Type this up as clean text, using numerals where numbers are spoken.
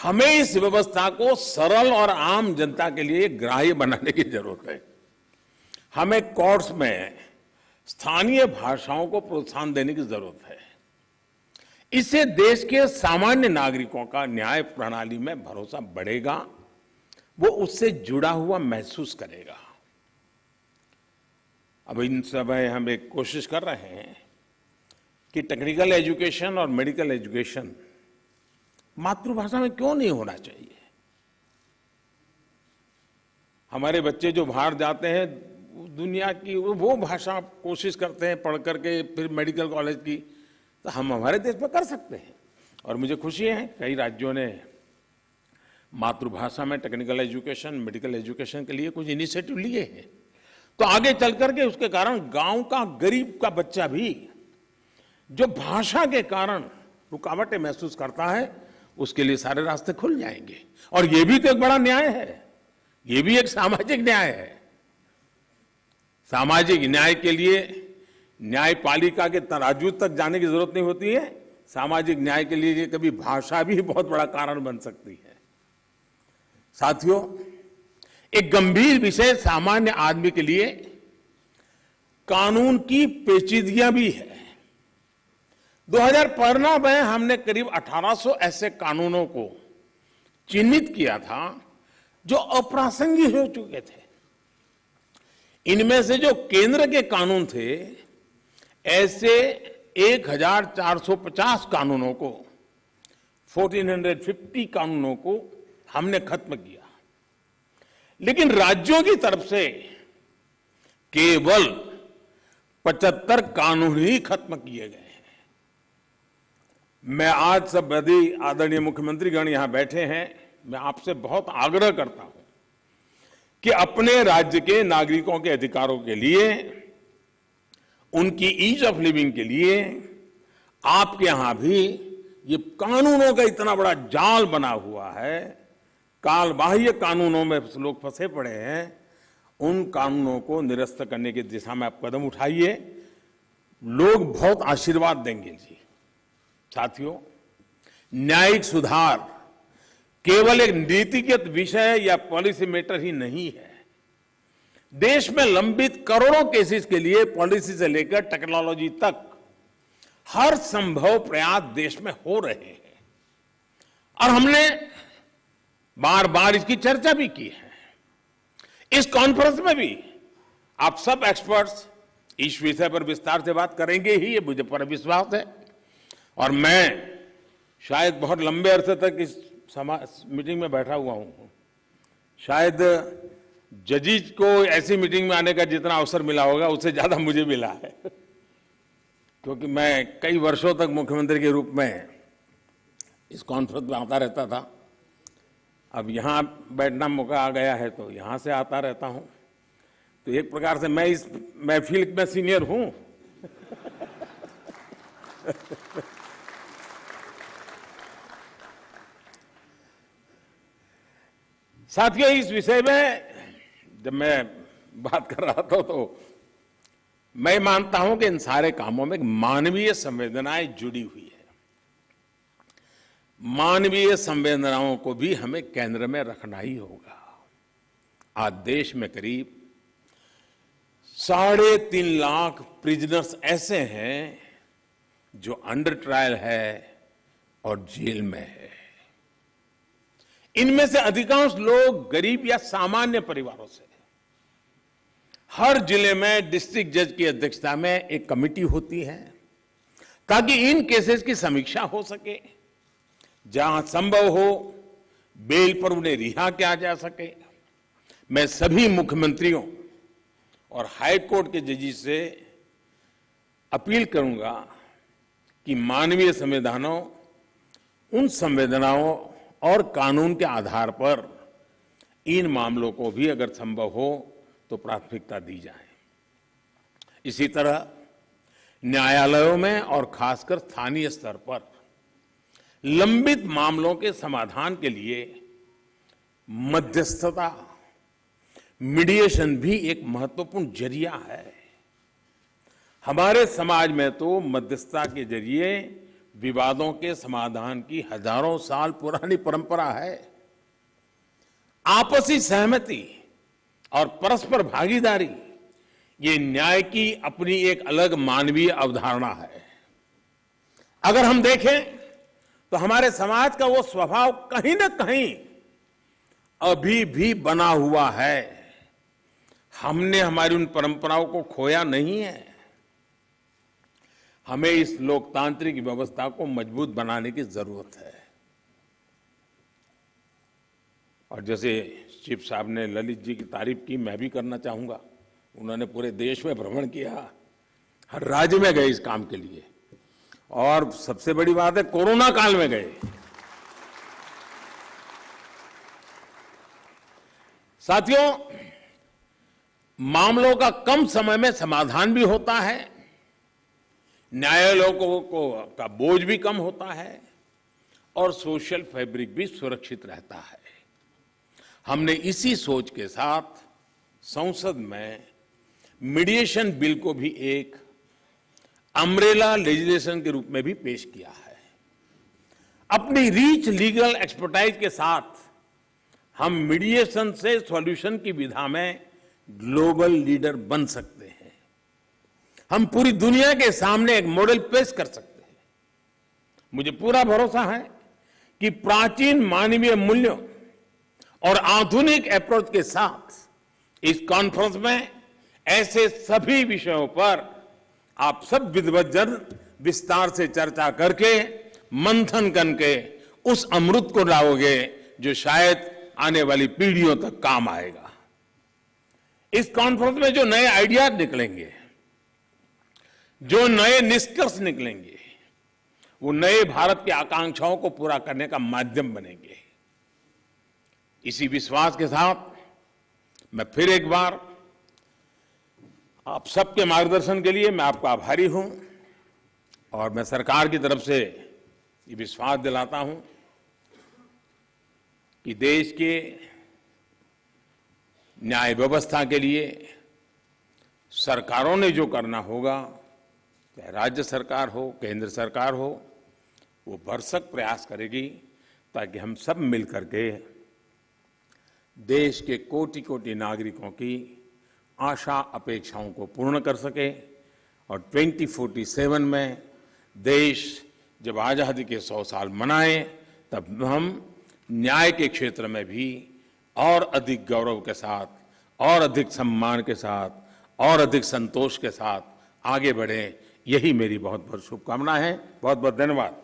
हमें इस व्यवस्था को सरल और आम जनता के लिए ग्राह्य बनाने की जरूरत है। हमें कोर्ट्स में स्थानीय भाषाओं को प्रोत्साहन देने की जरूरत है। इससे देश के सामान्य नागरिकों का न्याय प्रणाली में भरोसा बढ़ेगा, वो उससे जुड़ा हुआ महसूस करेगा। अब इन समय हम एक कोशिश कर रहे हैं कि टेक्निकल एजुकेशन और मेडिकल एजुकेशन मातृभाषा में क्यों नहीं होना चाहिए। हमारे बच्चे जो बाहर जाते हैं दुनिया की वो भाषा कोशिश करते हैं पढ़ करके फिर मेडिकल कॉलेज की, तो हम हमारे देश में कर सकते हैं। और मुझे खुशी है कई राज्यों ने मातृभाषा में टेक्निकल एजुकेशन, मेडिकल एजुकेशन के लिए कुछ इनिशिएटिव लिए हैं। तो आगे चल करके उसके कारण गांव का गरीब का बच्चा भी जो भाषा के कारण रुकावटें महसूस करता है, उसके लिए सारे रास्ते खुल जाएंगे। और ये भी तो एक बड़ा न्याय है, ये भी एक सामाजिक न्याय है। सामाजिक न्याय के लिए न्यायपालिका के तराजू तक जाने की जरूरत नहीं होती है। सामाजिक न्याय के लिए कभी भाषा भी बहुत बड़ा कारण बन सकती है। साथियों, एक गंभीर विषय सामान्य आदमी के लिए कानून की पेचीदगियां भी है। 2015 में हमने करीब 1800 ऐसे कानूनों को चिन्हित किया था जो अप्रासंगिक हो चुके थे। इनमें से जो केंद्र के कानून थे, ऐसे 1450 कानूनों को, 1450 कानूनों को हमने खत्म किया। लेकिन राज्यों की तरफ से केवल 75 कानून ही खत्म किए गए हैं। मैं आज सब बड़ी आदरणीय मुख्यमंत्रीगण यहां बैठे हैं, मैं आपसे बहुत आग्रह करता हूं कि अपने राज्य के नागरिकों के अधिकारों के लिए, उनकी ईज ऑफ लिविंग के लिए आपके यहां भी ये कानूनों का इतना बड़ा जाल बना हुआ है, काल बाह्य कानूनों में लोग फंसे पड़े हैं, उन कानूनों को निरस्त करने की दिशा में आप कदम उठाइए। लोग बहुत आशीर्वाद देंगे जी। साथियों, न्यायिक सुधार केवल एक नीतिगत विषय या पॉलिसी मैटर ही नहीं है। देश में लंबित करोड़ों केसेस के लिए पॉलिसी से लेकर टेक्नोलॉजी तक हर संभव प्रयास देश में हो रहे हैं और हमने बार बार इसकी चर्चा भी की है। इस कॉन्फ्रेंस में भी आप सब एक्सपर्ट्स इस विषय पर विस्तार से बात करेंगे ही, ये मुझे पर विश्वास है। और मैं शायद बहुत लंबे अरसे तक इस मीटिंग में बैठा हुआ हूं। शायद जजीज को ऐसी मीटिंग में आने का जितना अवसर मिला होगा उससे ज्यादा मुझे मिला है, क्योंकि मैं कई वर्षों तक मुख्यमंत्री के रूप में इस कॉन्फ्रेंस में आता रहता था। अब यहाँ बैठना मौका आ गया है तो यहाँ से आता रहता हूँ। तो एक प्रकार से मैं इस महफिल में सीनियर हूँ। साथियों, इस विषय में जब मैं बात कर रहा था तो मैं मानता हूं कि इन सारे कामों में मानवीय संवेदनाएं जुड़ी हुई है। मानवीय संवेदनाओं को भी हमें केंद्र में रखना ही होगा। आज देश में करीब 3.5 लाख प्रिजनर्स ऐसे हैं जो अंडर ट्रायल है और जेल में है। इनमें से अधिकांश लोग गरीब या सामान्य परिवारों से। हर जिले में डिस्ट्रिक्ट जज की अध्यक्षता में एक कमेटी होती है ताकि इन केसेस की समीक्षा हो सके, जहां संभव हो बेल पर उन्हें रिहा किया जा सके। मैं सभी मुख्यमंत्रियों और हाई कोर्ट के जजेस से अपील करूंगा कि मानवीय संवेदनाओं, उन संवेदनाओं और कानून के आधार पर इन मामलों को भी अगर संभव हो तो प्राथमिकता दी जाए। इसी तरह न्यायालयों में और खासकर स्थानीय स्तर पर लंबित मामलों के समाधान के लिए मध्यस्थता, मीडिएशन भी एक महत्वपूर्ण जरिया है। हमारे समाज में तो मध्यस्थता के जरिए विवादों के समाधान की हजारों साल पुरानी परंपरा है। आपसी सहमति और परस्पर भागीदारी ये न्याय की अपनी एक अलग मानवीय अवधारणा है। अगर हम देखें तो हमारे समाज का वो स्वभाव कहीं ना कहीं अभी भी बना हुआ है। हमने हमारी उन परंपराओं को खोया नहीं है। हमें इस लोकतांत्रिक व्यवस्था को मजबूत बनाने की जरूरत है। और जैसे चीफ साहब ने ललित जी की तारीफ की, मैं भी करना चाहूंगा। उन्होंने पूरे देश में भ्रमण किया, हर राज्य में गए इस काम के लिए, और सबसे बड़ी बात है कोरोना काल में गए। साथियों, मामलों का कम समय में समाधान भी होता है, न्यायालयों का बोझ भी कम होता है और सोशल फैब्रिक भी सुरक्षित रहता है। हमने इसी सोच के साथ संसद में मीडिएशन बिल को भी एक अम्ब्रेला लेजिस्लेशन के रूप में भी पेश किया है। अपनी रीच लीगल एक्सपर्टाइज के साथ हम मीडिएशन से सॉल्यूशन की विधा में ग्लोबल लीडर बन सकते हैं। हम पूरी दुनिया के सामने एक मॉडल पेश कर सकते हैं। मुझे पूरा भरोसा है कि प्राचीन मानवीय मूल्यों और आधुनिक अप्रोच के साथ इस कॉन्फ्रेंस में ऐसे सभी विषयों पर आप सब विद्वज्जन विस्तार से चर्चा करके मंथन करके उस अमृत को लाओगे जो शायद आने वाली पीढ़ियों तक काम आएगा। इस कॉन्फ्रेंस में जो नए आइडियाज निकलेंगे, जो नए निष्कर्ष निकलेंगे, वो नए भारत की आकांक्षाओं को पूरा करने का माध्यम बनेंगे। इसी विश्वास के साथ मैं फिर एक बार आप सबके मार्गदर्शन के लिए मैं आपका आभारी हूं और मैं सरकार की तरफ से ये विश्वास दिलाता हूं कि देश के न्याय व्यवस्था के लिए सरकारों ने जो करना होगा, चाहे राज्य सरकार हो, केंद्र सरकार हो, वो भरसक प्रयास करेगी ताकि हम सब मिलकर के देश के कोटि कोटि नागरिकों की आशा अपेक्षाओं को पूर्ण कर सके और 2047 में देश जब आज़ादी के 100 साल मनाए तब हम न्याय के क्षेत्र में भी और अधिक गौरव के साथ, और अधिक सम्मान के साथ, और अधिक संतोष के साथ आगे बढ़ें। यही मेरी बहुत बहुत शुभकामना है। बहुत बहुत धन्यवाद।